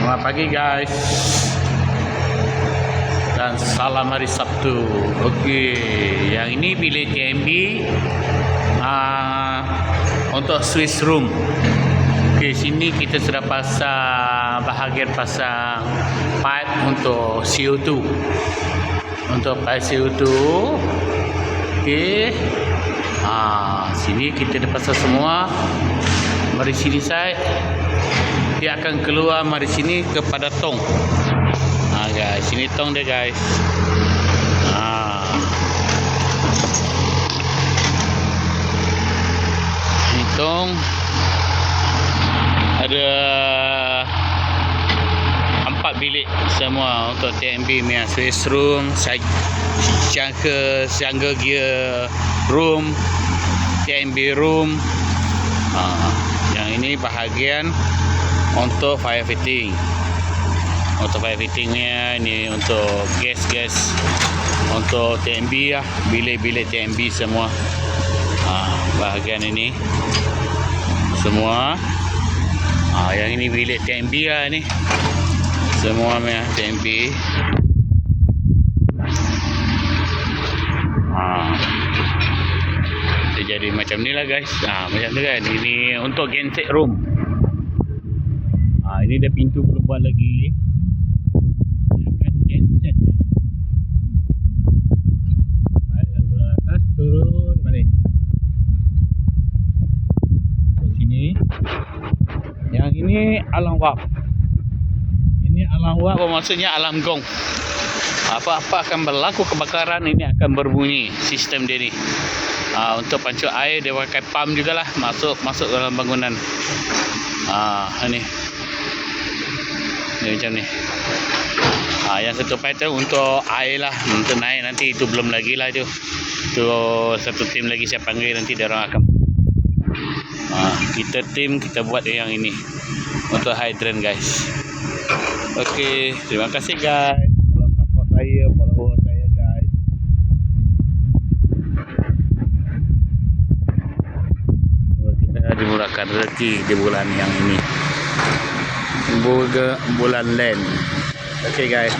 Selamat pagi guys. Dan salam hari Sabtu. Okey, yang ini bilik TMB untuk Swiss room. Okey, sini kita sudah pasang bahagian pasang pipe untuk CO2. Untuk pipe CO2. Okey. Sini kita dah pasang semua. Mari sini saya. Dia akan keluar mari sini kepada tong. Guys, sini tong dia guys. Ini tong ada 4 bilik semua untuk TMB punya Swiss room, Siangga gear room, TMB room. Yang ini bahagian untuk fire fitting. Untuk fire fittingnya ini untuk gas untuk TMB lah, bilik-bilik TMB semua. Bahagian ini semua. Yang ini bilik TMB lah ni. Semua TMB. Dia jadi macam ni lah guys. Macam tu kan. Ini untuk genset room. Ini dah pintu belum buat lagi. Ini akan genset. Baik, lalu atas turun balik. Ke sini. Yang ini alarm wap. Ini alarm wap maksudnya alarm gong. Apa-apa akan berlaku kebakaran ini akan berbunyi sistem dia ni. Untuk pancut air dia pakai pump jugalah masuk dalam bangunan. Ini macam ni. Yang satu pipe tu untuk air lah, untuk naik nanti itu belum lagi lah tu. Tu satu tim lagi saya panggil nanti dia orang akan. Kita tim kita buat yang ini untuk hydrant guys. Okey, terima kasih guys. Kalau support saya, follower saya guys. Kita dimurahkan rezeki di bulan yang ini. Bulan Lent. Okay guys.